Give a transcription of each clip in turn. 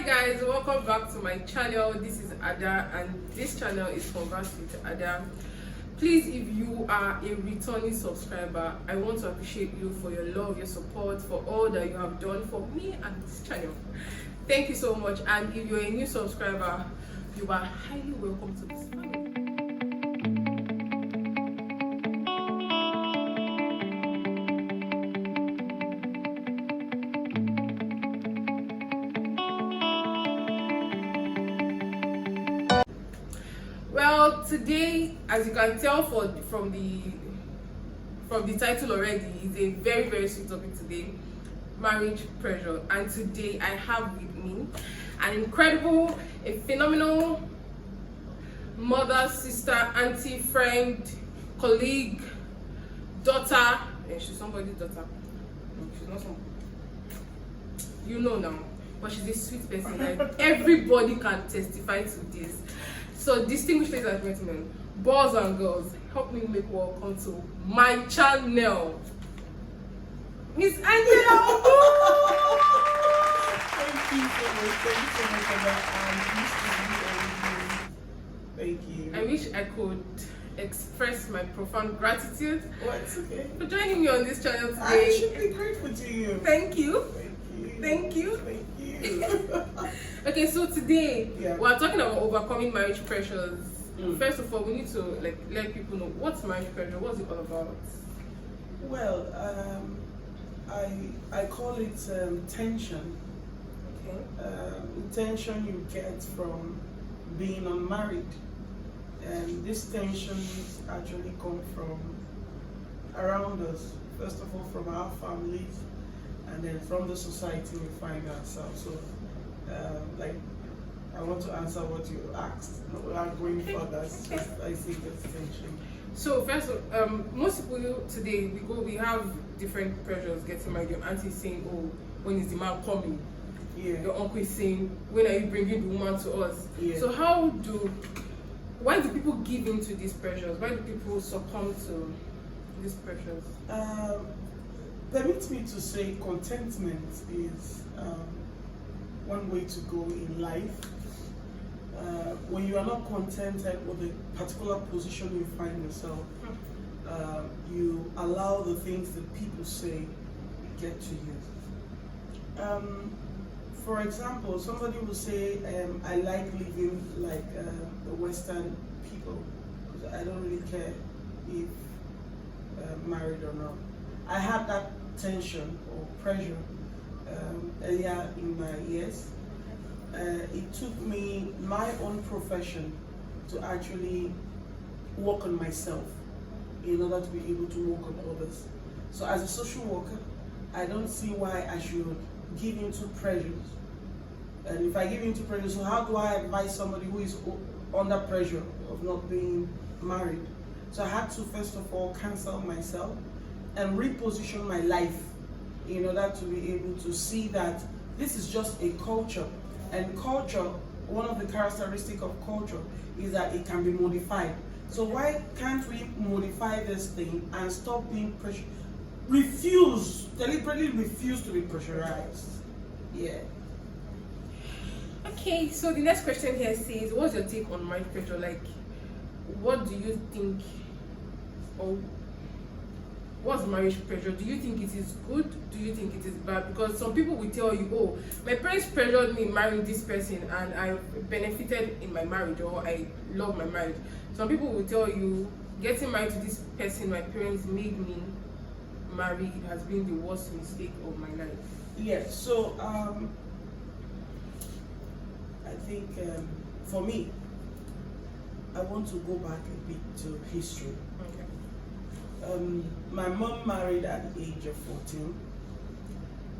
guys, welcome back to my channel. This is Ada and this channel is Converse with Ada. Please, if you are a returning subscriber, I want to appreciate you for your love, your support, for all that you have done for me and this channel. Thank you so much. And if you're a new subscriber, you are highly welcome to this family. Well, today, as you can tell from the title already, is a very sweet topic today, marriage pressure. And today I have with me an incredible, a phenomenal mother, sister, auntie, friend, colleague, daughter. And she's somebody's daughter. No, she's not somebody. You know now, but she's a sweet person. Like everybody can testify to this. So, distinguished ladies and gentlemen, boys and girls, help me make welcome to my channel, Miss Angela. Thank you so much for that. Thank you. I wish I could express my profound gratitude What's okay? for joining me on this channel today. I should be grateful to you. Thank you. Thank you. Thank you. Thank you. Okay, so today Yeah. we're talking about overcoming marriage pressures. Mm. First of all, we need to let people know what's marriage pressure. What's it all about? Well, I call it tension. Okay. Tension you get from being unmarried, and this tensions actually come from around us. First of all, from our families, and then from the society we find ourselves. So, I want to answer what you asked. Without going further, I think it's tension. So first, most people today we have different pressures getting married. Your auntie is saying, "Oh, when is the man coming?" Yeah. Your uncle is saying, "When are you bringing the woman to us?" Yeah. So why do people give in to these pressures? Why do people succumb to these pressures? Permit me to say contentment is one way to go in life. When you are not contented with a particular position you find yourself, you allow the things that people say get to you. For example, somebody will say, I like living like the Western people. I don't really care if married or not. I had that tension or pressure earlier in my years. It took me my own profession to actually work on myself in order to be able to work on others. So as a social worker, I don't see why I should give into pressures. And if I give into pressure, so how do I advise somebody who is under pressure of not being married? So I had to first of all cancel myself and reposition my life in order to be able to see that this is just a culture. And culture, one of the characteristics of culture is that it can be modified. So why can't we modify this thing and stop being pressured? Deliberately refuse to be pressurized. Yeah. Okay, so the next question here says, what's your take on marriage pressure? Like, what do you think, or what's marriage pressure? Do you think it is good? Do you think it is bad? Because some people will tell you, oh, my parents pressured me marrying this person and I benefited in my marriage, or I love my marriage. Some people will tell you, getting married to this person my parents made me marry, it has been the worst mistake of my life. Yes, so I think for me, I want to go back a bit to history. Okay. My mom married at the age of 14,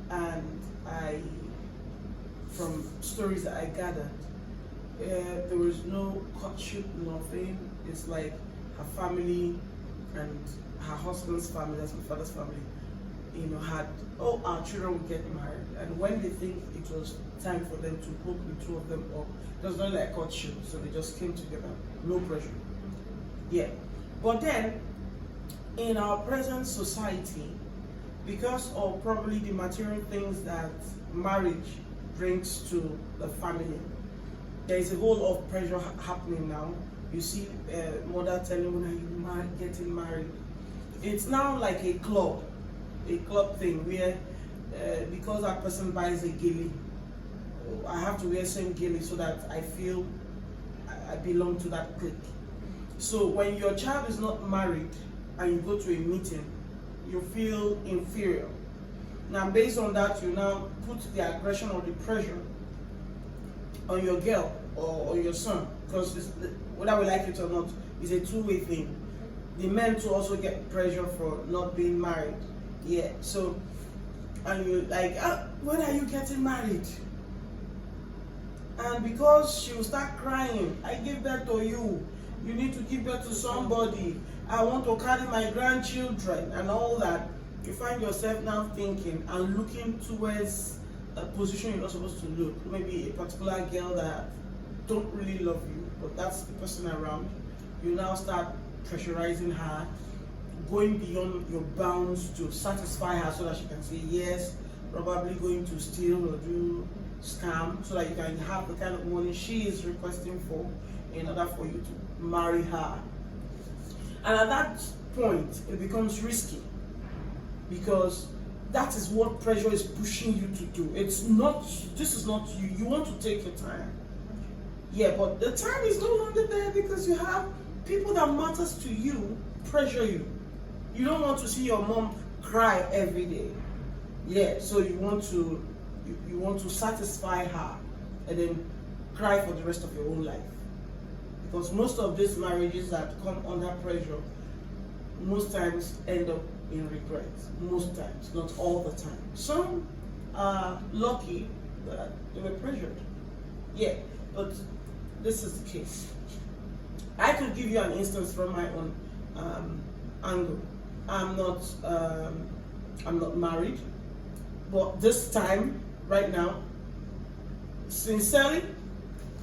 and from stories that I gathered, there was no courtship, nothing. It's like her family and her husband's family, that's my father's family, had, our children will get married. And when they think it was time for them to hook the two of them up, it was not like courtship, so they just came together, no pressure. Yeah. But then, in our present society, because of probably the material things that marriage brings to the family. There is a whole lot of pressure happening now. You see, mother telling when are you getting married. It's now like a club thing where because that person buys a gilly, I have to wear same gilly so that I feel I belong to that clique. So when your child is not married and you go to a meeting, you feel inferior. Now based on that, you now put the aggression or the pressure on your girl or your son, because whether we like it or not, it's a two-way thing. The men to also get pressure for not being married. Yeah, so, and you like, when are you getting married? And because she will start crying, I gave birth to you, you need to give birth to somebody, I want to carry my grandchildren and all that, you find yourself now thinking and looking towards a position you're not supposed to look. Maybe a particular girl that don't really love you, but that's the person around. You now start pressurizing her, going beyond your bounds to satisfy her so that she can say yes, probably going to steal or do scam so that you can have the kind of money she is requesting for in order for you to marry her. And at that point, it becomes risky because that is what pressure is pushing you to do. It's not, this is not you. You want to take your time. Yeah, but the time is no longer there because you have people that matters to you pressure you. You don't want to see your mom cry every day. Yeah, so you want to satisfy her and then cry for the rest of your own life. Because most of these marriages that come under pressure most times end up in regret. Most times, not all the time. Some are lucky that they were pressured. Yeah, but this is the case. I could give you an instance from my own angle. I'm not married, but this time, right now, sincerely,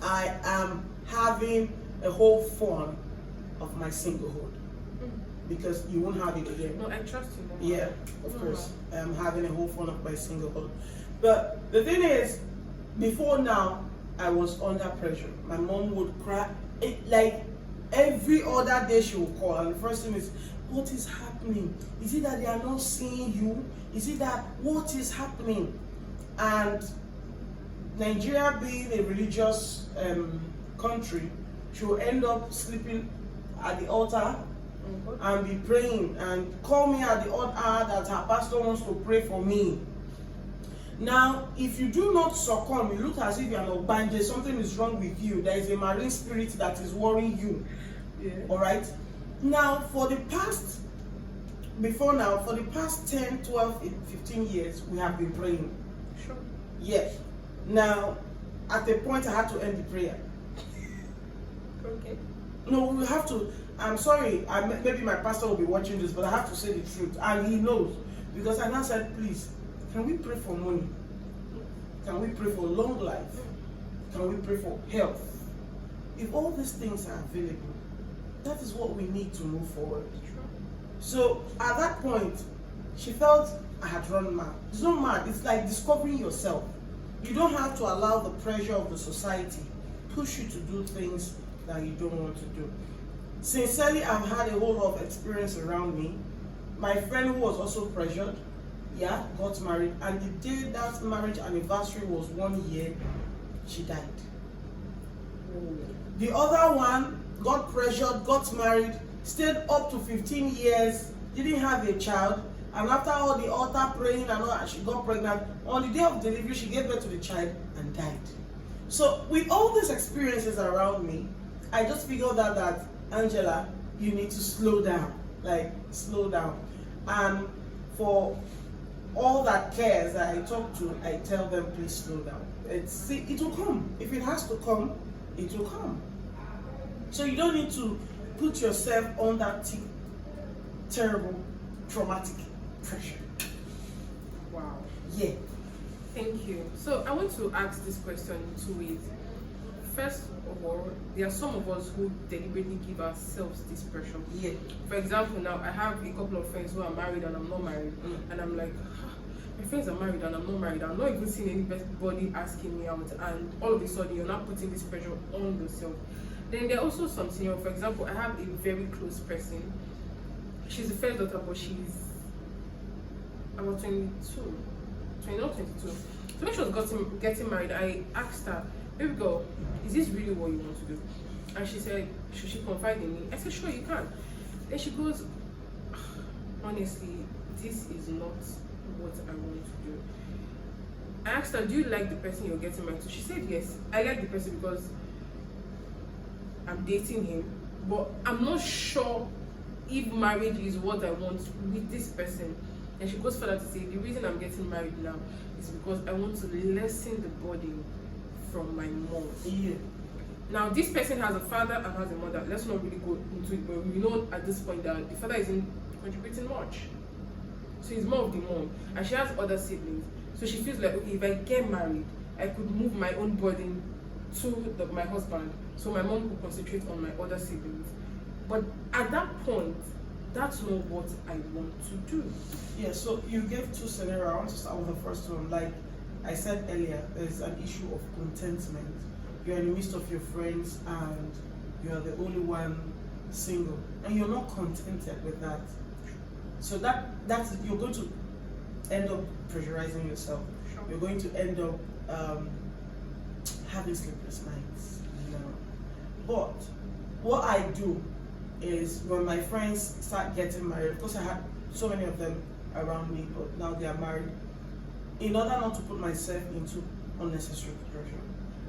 I am having a whole fun of my singlehood. Because you won't have it again. No, I trust you. Mama. Yeah, of course. I'm having a whole fun of my singlehood. But the thing is, before now, I was under pressure. My mom would cry. Like every other day she would call. And the first thing is, what is happening? Is it that they are not seeing you? Is it that, what is happening? And Nigeria being a religious country, she will end up sleeping at the altar and be praying and call me at the odd hour that her pastor wants to pray for me. Now, if you do not succumb, you look as if you are not bandaged, something is wrong with you. There is a marine spirit that is worrying you. Yeah. All right? Now, for the past 10, 12, 15 years, we have been praying. Sure. Yes. Now, at the point I had to end the prayer. Okay. No, we have to. I'm sorry, maybe my pastor will be watching this, but I have to say the truth. And he knows. Because I now said, please, can we pray for money? Can we pray for long life? Can we pray for health? If all these things are available, that is what we need to move forward. So at that point, she felt I had run mad. It's not mad, it's like discovering yourself. You don't have to allow the pressure of the society push you to do things that you don't want to do. Sincerely, I've had a whole lot of experience around me. My friend who was also pressured, got married, and the day that marriage anniversary was 1 year, she died. The other one got pressured, got married, stayed up to 15 years, didn't have a child, and after all the altar praying and all that, she got pregnant. On the day of delivery, she gave birth to the child and died. So with all these experiences around me, I just figured out that, Angela, you need to slow down. Like, slow down. And for all that cares that I talk to, I tell them, please slow down. It will come. If it has to come, it will come. So you don't need to put yourself on that terrible, traumatic pressure. Wow. Yeah. Thank you. So I want to ask this question in 2 ways. First of all, there are some of us who deliberately give ourselves this pressure. Yeah. For example, now I have a couple of friends who are married and I'm not married, and I'm like, my friends are married and I'm not married. I'm not even seeing anybody asking me out, and all of a sudden you're not putting this pressure on yourself. Then there are also some senior. For example, I have a very close person. She's the first daughter, but she's about 22, 21, 22. So when she was getting married, I asked her, baby girl, is this really what you want to do? And she said, should she confide in me? I said, sure, you can. Then she goes, honestly, this is not what I want to do. I asked her, do you like the person you're getting married to? She said, yes, I like the person because I'm dating him, but I'm not sure if marriage is what I want with this person. And she goes further to say, the reason I'm getting married now is because I want to lessen the burden from my mom. Yeah. Now, this person has a father and has a mother. Let's not really go into it, but we know at this point that the father isn't contributing much. So he's more of the mom. And she has other siblings. So she feels like, okay, if I get married, I could move my own burden to my husband. So my mom could concentrate on my other siblings. But at that point, that's not what I want to do. Yeah, so you gave two scenarios. I want to start with the first one. Like I said earlier, there's an issue of contentment. You're in the midst of your friends and you're the only one single. And you're not contented with that. So that's you're going to end up pressurizing yourself. Sure. You're going to end up having sleepless nights. You know. But what I do is when my friends start getting married, of course I had so many of them around me, but now they are married. In order not to put myself into unnecessary pressure,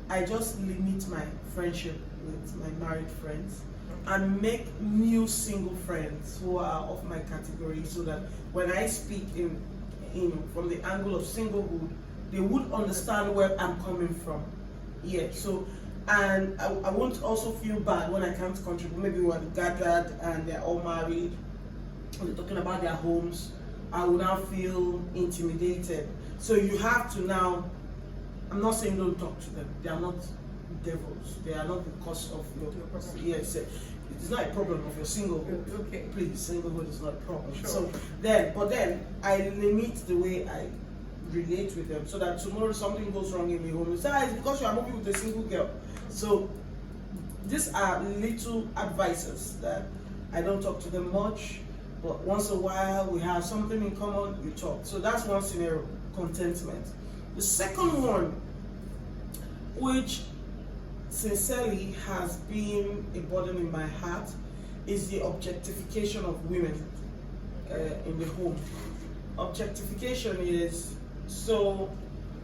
I just limit my friendship with my married friends and make new single friends who are of my category, so that when I speak in from the angle of singlehood, they would understand where I'm coming from. Yeah, so and I won't also feel bad when I can't contribute. Maybe we're gathered and they're all married and they're talking about their homes. I will now feel intimidated. So you have to now, I'm not saying don't talk to them. They are not devils. They are not the cause of your problem. Yes, it's not a problem of your singlehood. Okay. Please, singlehood is not a problem. Sure. So then I limit the way I relate with them, so that tomorrow something goes wrong in the home, you say, it's because you are moving with a single girl. So these are little advices that I don't talk to them much, but once in a while we have something in common, we talk. So that's one scenario, contentment. The second one, which sincerely has been a burden in my heart, is the objectification of women in the home. Objectification is, so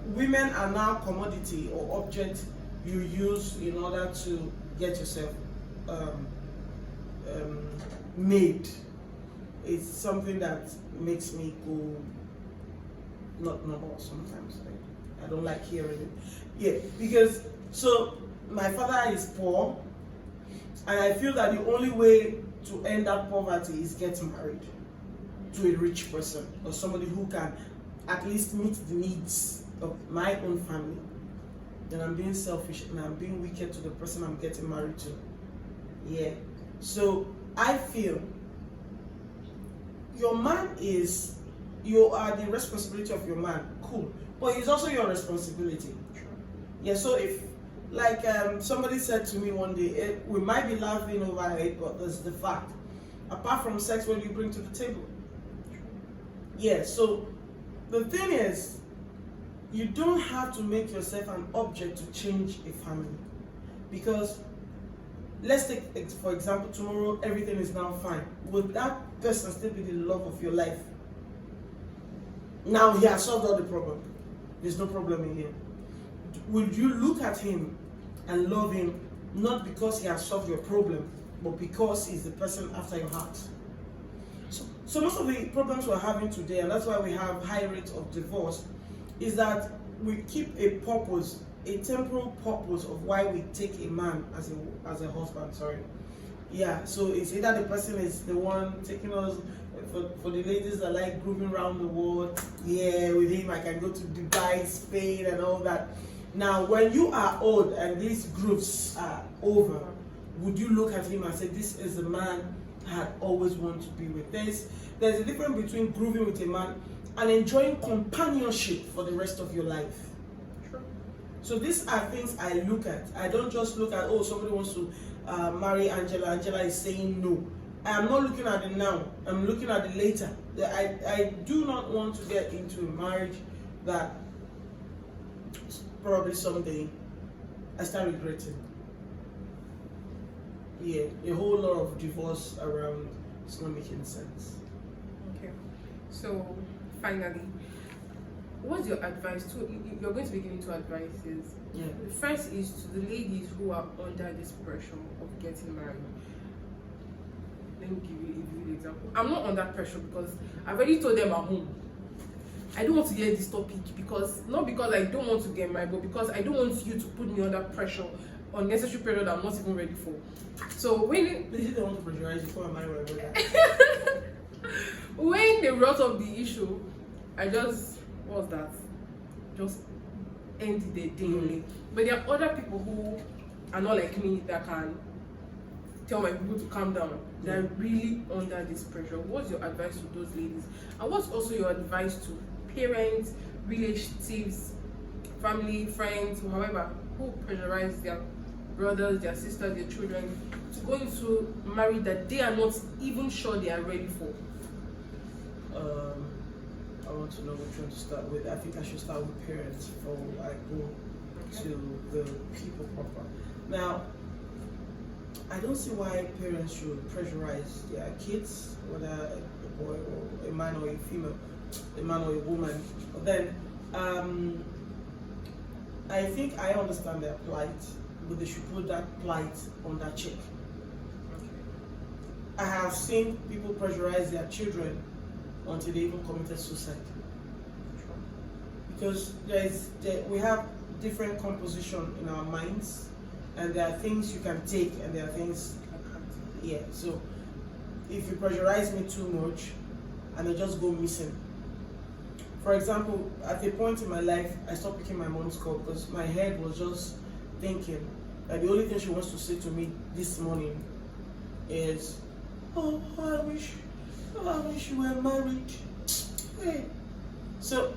women are now commodity or object you use in order to get yourself made. It's something that makes me go not normal sometimes. I don't like hearing it. Yeah, because so my father is poor, and I feel that the only way to end that poverty is get married to a rich person or somebody who can at least meet the needs of my own family. Then I'm being selfish and I'm being wicked to the person I'm getting married to. Yeah. So I feel your man is, you are the responsibility of your man. Cool. But it's also your responsibility. Yeah, so if, like somebody said to me one day, we might be laughing over it, but that's the fact. Apart from sex, what do you bring to the table? Yeah, so the thing is, you don't have to make yourself an object to change a family. Because let's take, for example, tomorrow everything is now fine. Would that person still be the love of your life? Now he has solved all the problem. There's no problem in him. Would you look at him and love him not because he has solved your problem, but because he's the person after your heart? So most of the problems we're having today, and that's why we have high rates of divorce, is that we keep a purpose, a temporal purpose of why we take a man as a husband. Sorry. Yeah, so it's either the person is the one taking us, for the ladies that like grooving around the world, yeah, with him I can go to Dubai, Spain and all that. Now, when you are old and these grooves are over, would you look at him and say, this is the man I had always wanted to be with? There's a difference between grooving with a man and enjoying companionship for the rest of your life. True. So these are things I look at. I don't just look at, oh, somebody wants to marry Angela. Angela is saying no. I am not looking at it now. I'm looking at it later. I do not want to get into a marriage that probably someday I start regretting. Yeah, a whole lot of divorce around. It's not making sense. Okay. So finally, what's your advice to? You're going to be giving two advices. Yeah. The first is to the ladies who are under this pressure of getting married. Let me give you a vivid example. I'm not under pressure because I've already told them at home. I don't want to hear this topic because not because I don't want to get married, but because I don't want you to put me under pressure, unnecessary pressure that I'm not even ready for. So when Please don't want to pressurize you before I marry my brother. when they brought up the issue, I just just end the day only. But there are other people who are not like me that can tell my people to calm down. They're really under this pressure. What's your advice to those ladies? And what's also your advice to parents, relatives, family, friends, however, who pressurize their brothers, their sisters, their children to go into marriage that they are not even sure they are ready for? I want to know which one to start with. I think I should start with parents before I go to the people proper. Now, I don't see why parents should pressurize their kids, whether a boy or a man or a female, a man or a woman. But then, I think I understand their plight, but they should put that plight on that check. I have seen people pressurize their children until they even committed suicide. Because we have different composition in our minds, and there are things you can take and there are things I can't. Yeah, so if you pressurize me too much and I just go missing. For example, at a point in my life, I stopped picking my mom's call because my head was just thinking that the only thing she wants to say to me this morning is, oh, I wish you were married. Hey. So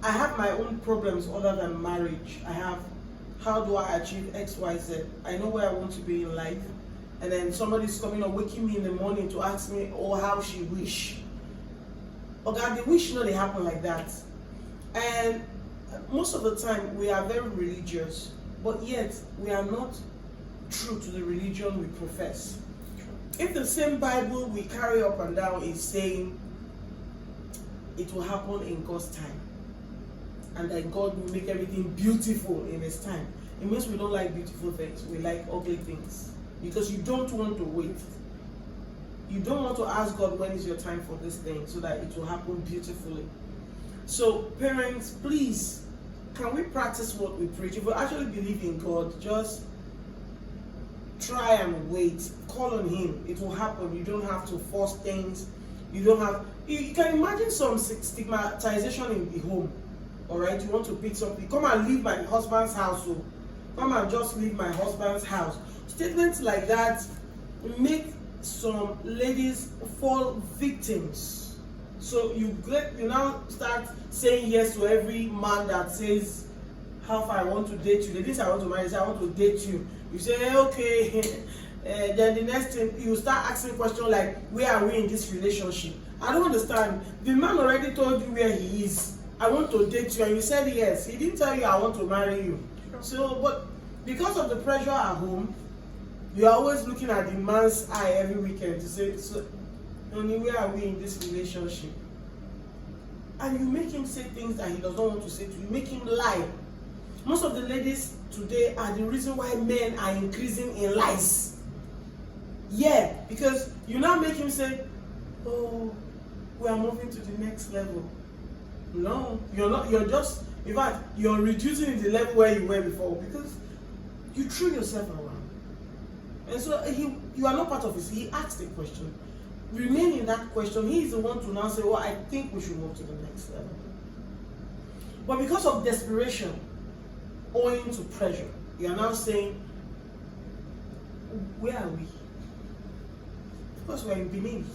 I have my own problems other than marriage. I have, how do I achieve X, Y, Z? I know where I want to be in life. And then somebody's coming or waking me in the morning to ask me, oh, how she wish. Oh God, the wish not they happen like that. And most of the time we are very religious, but yet we are not true to the religion we profess. If the same Bible we carry up and down is saying it will happen in God's time, and that God will make everything beautiful in His time, it means we don't like beautiful things, we like ugly things. Because you don't want to wait. You don't want to ask God when is your time for this thing so that it will happen beautifully. So parents, please, can we practice what we preach? If we actually believe in God, just try and wait. Call on Him. It will happen. You don't have to force things. You don't have. You can imagine some stigmatization in the home. All right, you want to pick something. Come and leave my husband's house. So come and just leave my husband's house. Statements like that make some ladies fall victims. So you now start saying yes to every man that says, how far I want to date you. The things I want to marry, say I want to date you. You say, okay. Then the next thing, you start asking questions like, where are we in this relationship? I don't understand. The man already told you where he is. I want to date you, and you said yes. He didn't tell you I want to marry you. So, but because of the pressure at home, you are always looking at the man's eye every weekend to say, so, honey, where are we in this relationship? And you make him say things that he does not want to say to you. You make him lie. Most of the ladies today are the reason why men are increasing in lies. Yeah, because you now make him say, oh, we are moving to the next level. No, you're not. You're just, in fact, you're reducing the level where you were before because you threw yourself around. And so you are not part of this. He asked a question. Remain in that question. He is the one to now say, well, I think we should move to the next level. But because of desperation, owing to pressure, you are now saying, where are we? Of course, we are in Benin.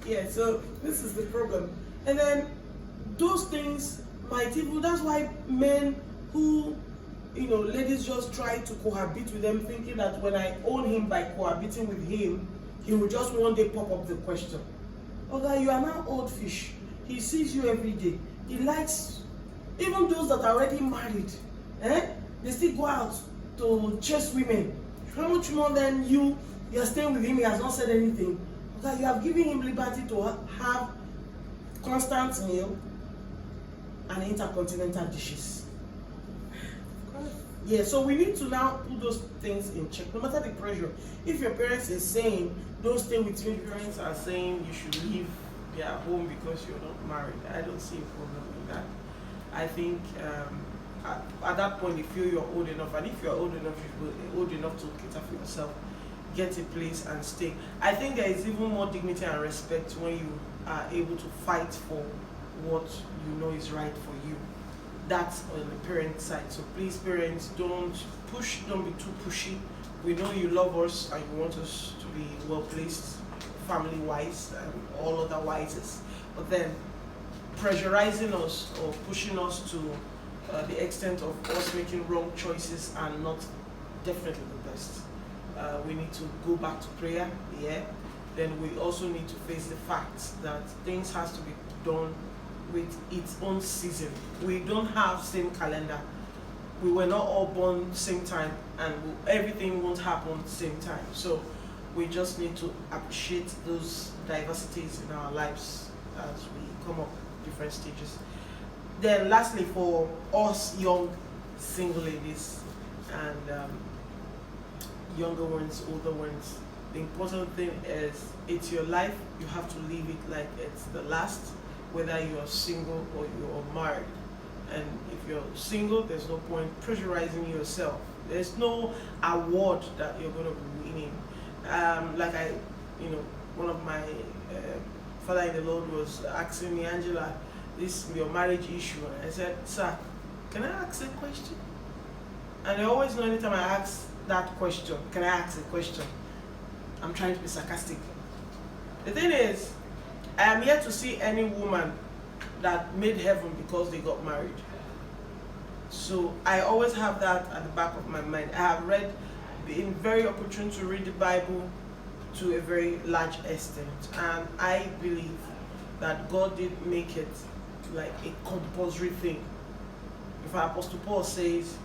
Yeah, so this is the problem. And then those things might even, that's why men who, ladies just try to cohabit with them, thinking that when I own him by cohabiting with him, he will just one day pop up the question. Okay, you are now old fish. He sees you every day. He likes, even those that are already married, they still go out to chase women. How much more than you're staying with him, he has not said anything. Okay, you have given him liberty to have constant meal and intercontinental dishes. Yeah, so we need to now put those things in check, no matter the pressure. If your parents is saying, don't stay with me, parents are saying you should leave their home because you're not married, I don't see a problem with that. I think at that point, you feel you're old enough, and if you're old enough, you're old enough to cater for yourself, get a place and stay. I think there is even more dignity and respect when you are able to fight for what you know is right for you. That's on the parent side. So please, parents, don't be too pushy. We know you love us and you want us to be well placed, family wise and all other wises. But then pressurizing us or pushing us to the extent of us making wrong choices are not definitely the best. We need to go back to prayer, yeah. Then we also need to face the fact that things has to be done with its own season. We don't have same calendar. We were not all born same time, and everything won't happen same time. So we just need to appreciate those diversities in our lives as we come up different stages. Then lastly, for us young single ladies and younger ones, older ones, the important thing is it's your life. You have to live it like it's the last, whether you're single or you're married. And if you're single, there's no point pressurizing yourself. There's no award that you're going to be winning. One of my father in the Lord was asking me, Angela, this your marriage issue. And I said, sir, can I ask a question? And I always know anytime I ask that question, can I ask a question? I'm trying to be sarcastic. The thing is, I am yet to see any woman that made heaven because they got married. So I always have that at the back of my mind. I have been very opportune to read the Bible to a very large extent, and I believe that God did make it like a compulsory thing. If Apostle Paul says,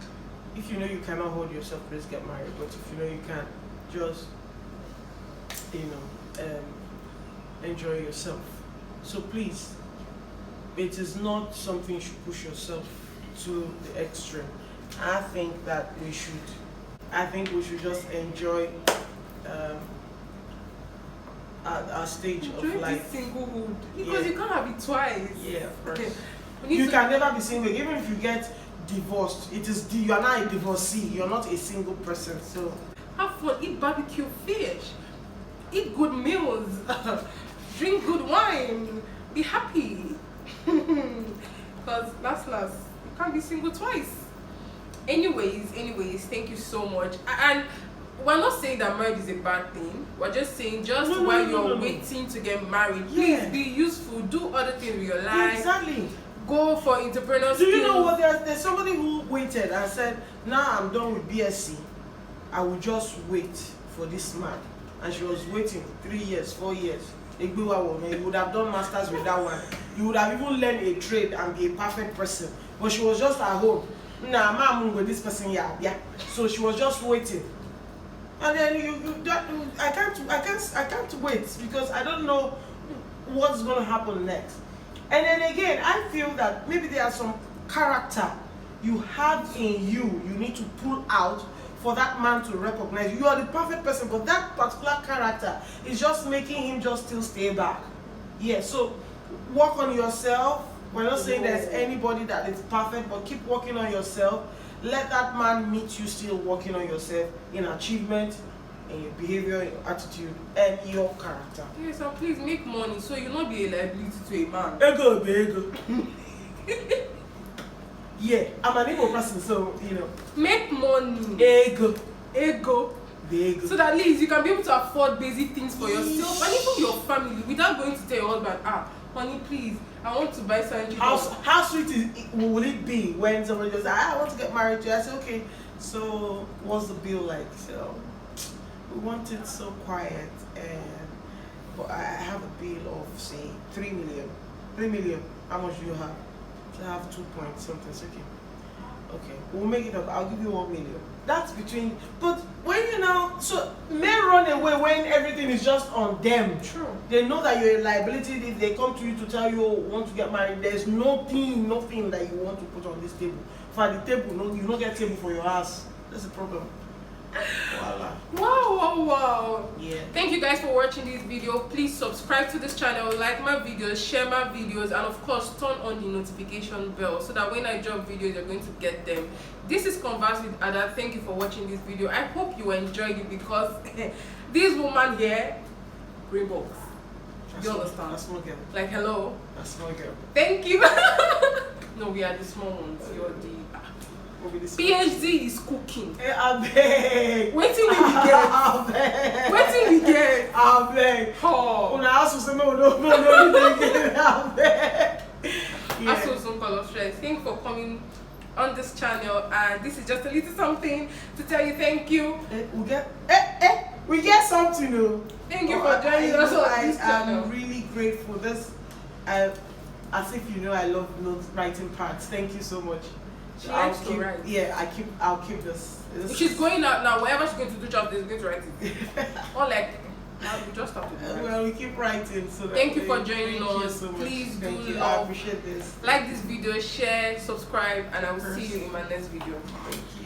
if you know you cannot hold yourself, please get married. But if you know you can, just enjoy yourself. So please, it is not something you should push yourself to the extreme. I think we should just enjoy our stage of life. Singlehood, because you can't have it twice. Yeah, of course. You can never be single, even if you get divorced. You are not a divorcee. You're not a single person. So have fun, eat barbecue fish, eat good meals, drink good wine, be happy. Because last, you can't be single twice. Anyways, thank you so much. And we're not saying that marriage is a bad thing. We're just saying while you're waiting to get married, please be useful, do other things with your life. Exactly. Go for entrepreneurial skills. Do you know what? There's somebody who waited and said, now I'm done with BSc. I will just wait for this man. And she was waiting 3 years, 4 years. You would have done masters with that one. You would have even learned a trade and be a perfect person. But she was just at home. Nah, mom with this person, yeah. So she was just waiting. And then I can't wait because I don't know what's going to happen next. And then again, I feel that maybe there are some character you have in you need to pull out for that man to recognize you. You are the perfect person, but that particular character is just making him just still stay back. Yeah, so work on yourself. We're not saying there's anybody that is perfect, but keep working on yourself. Let that man meet you still working on yourself in achievement, in your behavior, in your attitude, and your character. Yes, so please make money so you'll not be a liability to a man. Ego. Yeah, I'm an ego person, so Make money. Ego. There you go. So that at least you can be able to afford basic things for yourself and even your family without going to tell your husband, honey, please, I want to buy something. How sweet will it be when somebody goes, I want to get married to you? I say, okay, so what's the bill like? So we want it so quiet, but I have a bill of say 3 million. 3 million. How much do you have? So I have 2 point something. It's okay. Okay, we'll make it up. I'll give you 1 million. That's between. But when you now, so men run away when everything is just on them. True. They know that you're a liability. If they come to you to tell you, oh, want to get married, there's nothing that you want to put on this table. For the table, no, you don't get table for your house. That's the problem. Voila. Wow. Yeah. Thank you guys for watching this video. Please subscribe to this channel, like my videos, share my videos, and of course turn on the notification bell so that when I drop videos you're going to get them. This is Converse with Ada. Thank you for watching this video. I hope you enjoyed it because this woman here, grey box. You understand? That's small girl. Like hello. That's small girl. Thank you. No, we are the small ones. You're the PhD is cooking. I beg. Wait till we get. I beg. Wait till we get. I beg. Oh. When I ask for something, I beg. Yeah. Also, some color stress. Thank you for coming on this channel, and this is just a little something to tell you thank you. We get something new. Thank you for joining us on this channel. I'm really grateful. As if you know, I love note writing parts. Thank you so much. She likes to write. Yeah, I'll keep this. She's going out now. Wherever she's going to do job, she's going to write it. Or like, we just have to do it. Well, we keep writing. So thank you for joining us. us. So Please thank do you. love. I appreciate this. Like this video, share, subscribe, and I will see you in my next video. Thank you.